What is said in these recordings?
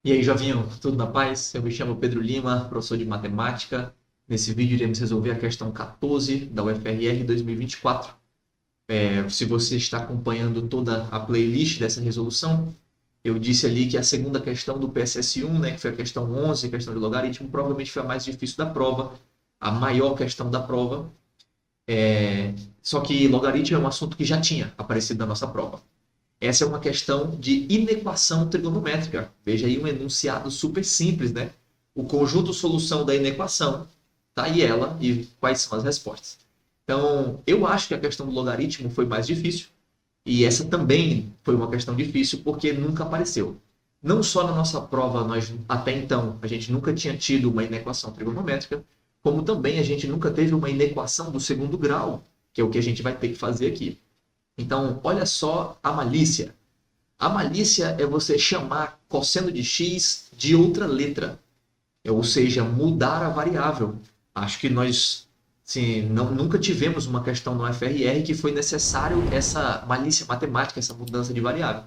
E aí, Jovinho, tudo na paz? Eu me chamo Pedro Lima, professor de matemática. Nesse vídeo iremos resolver a questão 14 da UFRR 2024. Se você está acompanhando toda a playlist dessa resolução, eu disse ali que a segunda questão do PSS1, né, que foi a questão 11, questão de logaritmo, provavelmente foi a mais difícil da prova, a maior questão da prova. Só que logaritmo é um assunto que já tinha aparecido na nossa prova. Essa é uma questão de inequação trigonométrica. Veja aí um enunciado super simples, né? O conjunto solução da inequação, tá aí ela, e quais são as respostas. Então, eu acho que a questão do logaritmo foi mais difícil, e essa também foi uma questão difícil porque nunca apareceu. Não só na nossa prova, nós até então, a gente nunca tinha tido uma inequação trigonométrica, como também a gente nunca teve uma inequação do segundo grau, que é o que a gente vai ter que fazer aqui. Então, olha só a malícia. A malícia é você chamar cosseno de x de outra letra, ou seja, mudar a variável. Acho que nós nunca tivemos uma questão no FRR que foi necessário essa malícia matemática, essa mudança de variável.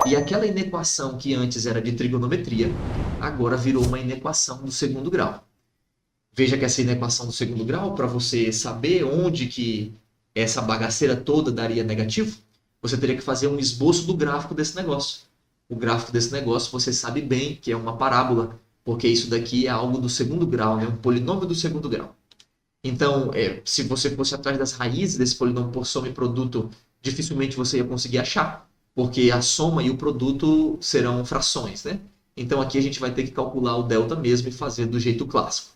E aquela inequação que antes era de trigonometria, agora virou uma inequação do segundo grau. Veja que essa inequação do segundo grau, para você saber onde que essa bagaceira toda daria negativo, você teria que fazer um esboço do gráfico desse negócio. O gráfico desse negócio você sabe bem que é uma parábola, porque isso daqui é algo do segundo grau, né? Um polinômio do segundo grau. Então, se você fosse atrás das raízes desse polinômio por soma e produto, dificilmente você ia conseguir achar, porque a soma e o produto serão frações, né? Então aqui a gente vai ter que calcular o delta mesmo e fazer do jeito clássico.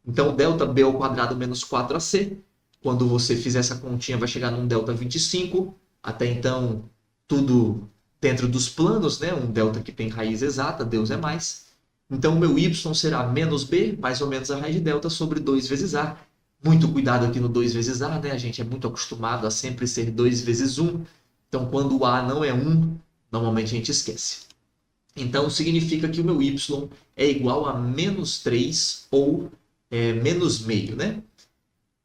Então, delta b ao quadrado menos 4ac, quando você fizer essa continha, vai chegar num delta 25. Até então, tudo dentro dos planos, né? Um delta que tem raiz exata, Deus é mais. Então, o meu y será menos b, mais ou menos a raiz de delta, sobre 2 vezes a. Muito cuidado aqui no 2 vezes a, né? A gente é muito acostumado a sempre ser 2 vezes 1. Então, quando o a não é 1, normalmente a gente esquece. Então, significa que o meu y é igual a menos 3 ou menos meio, né?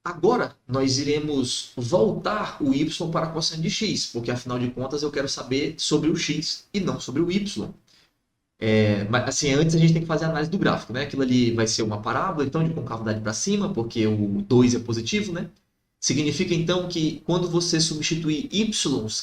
Agora, nós iremos voltar o y para cosseno de x, porque afinal de contas eu quero saber sobre o x e não sobre o y. Mas assim, antes a gente tem que fazer a análise do gráfico, né? Aquilo ali vai ser uma parábola, então, de concavidade para cima, porque o 2 é positivo, né? Significa então que quando você substituir y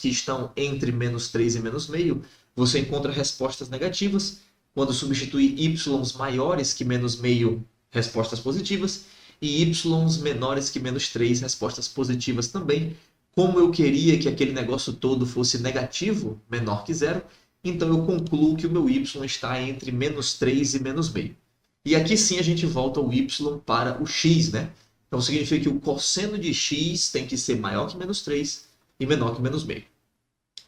que estão entre menos 3 e menos meio, você encontra respostas negativas. Quando substituir y maiores que menos meio, respostas positivas, e y menores que menos 3, respostas positivas também. Como eu queria que aquele negócio todo fosse negativo, menor que zero, então eu concluo que o meu y está entre menos 3 e menos meio. E aqui sim a gente volta o y para o x, né? Então significa que o cosseno de x tem que ser maior que menos 3 e menor que menos meio.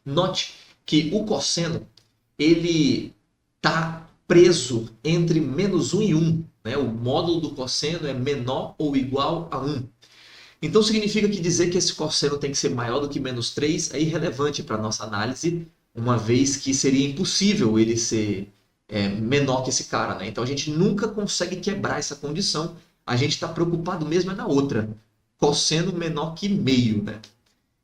Note que o cosseno, ele está preso entre menos 1 e 1. Né? O módulo do cosseno é menor ou igual a 1. Então significa que dizer que esse cosseno tem que ser maior do que menos 3 é irrelevante para a nossa análise, uma vez que seria impossível ele ser menor que esse cara. Né? Então a gente nunca consegue quebrar essa condição. A gente está preocupado mesmo na outra. Cosseno menor que meio. Né?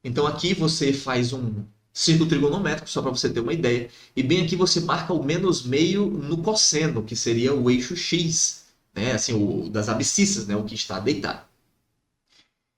Então aqui você faz um círculo trigonométrico, só para você ter uma ideia. E bem aqui você marca o menos meio no cosseno, que seria o eixo x, né? Assim, o das abscissas, né? O que está deitado.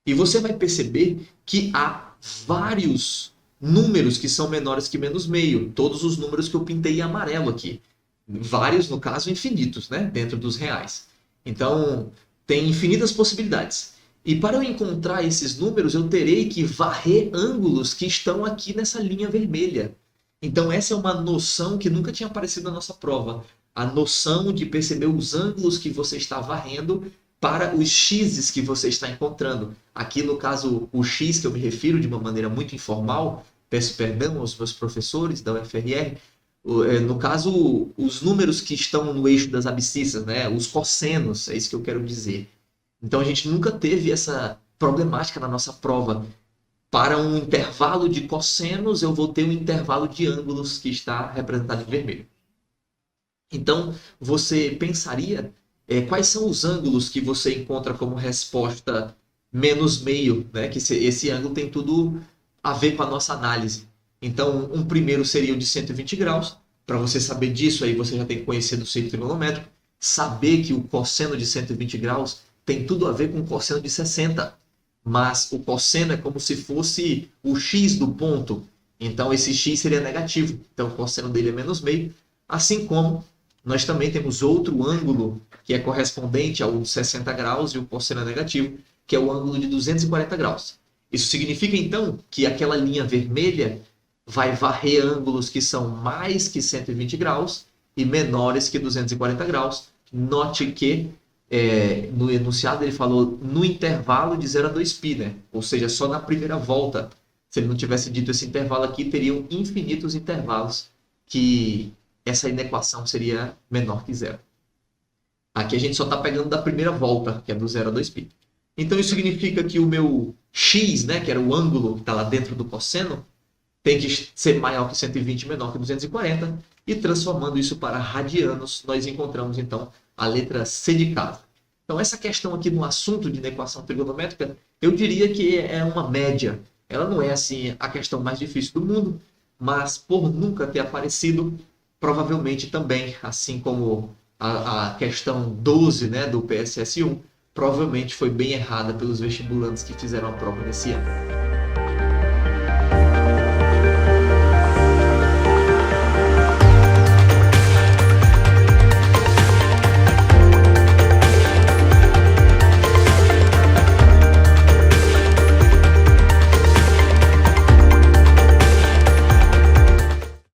E você vai perceber que há vários números que são menores que menos meio. Todos os números que eu pintei em amarelo aqui. Vários, no caso, infinitos, né? Dentro dos reais. Então, tem infinitas possibilidades. E para eu encontrar esses números, eu terei que varrer ângulos que estão aqui nessa linha vermelha. Então essa é uma noção que nunca tinha aparecido na nossa prova. A noção de perceber os ângulos que você está varrendo para os x's que você está encontrando. Aqui no caso, o x que eu me refiro de uma maneira muito informal, peço perdão aos meus professores da UFRR, no caso, os números que estão no eixo das abscissas, né? Os cossenos, é isso que eu quero dizer. Então a gente nunca teve essa problemática na nossa prova. Para um intervalo de cossenos, eu vou ter um intervalo de ângulos que está representado em vermelho. Então você pensaria quais são os ângulos que você encontra como resposta menos meio, né? Que esse ângulo tem tudo a ver com a nossa análise. Então um primeiro seria o de 120 graus, Para você saber disso, aí você já tem que conhecer do ciclo trigonométrico, saber que o cosseno de 120 graus tem tudo a ver com o cosseno de 60. Mas o cosseno é como se fosse o x do ponto. Então esse x seria negativo. Então o cosseno dele é menos meio. Assim como nós também temos outro ângulo que é correspondente ao 60 graus e o cosseno é negativo, que é o ângulo de 240 graus. Isso significa então que aquela linha vermelha vai varrer ângulos que são mais que 120 graus e menores que 240 graus. Note que no enunciado ele falou no intervalo de 0 a 2π, né? Ou seja, só na primeira volta. Se ele não tivesse dito esse intervalo aqui, teriam infinitos intervalos que essa inequação seria menor que zero. Aqui a gente só está pegando da primeira volta, que é do 0 a 2π. Então isso significa que o meu x, né, que era o ângulo que está lá dentro do cosseno, tem que ser maior que 120 e menor que 240. E transformando isso para radianos, nós encontramos então a letra C de casa. Então essa questão aqui no assunto de inequação trigonométrica, eu diria que é uma média. Ela não é assim a questão mais difícil do mundo, mas por nunca ter aparecido, provavelmente também, assim como a questão 12, né, do PSS1, provavelmente foi bem errada pelos vestibulantes que fizeram a prova nesse ano.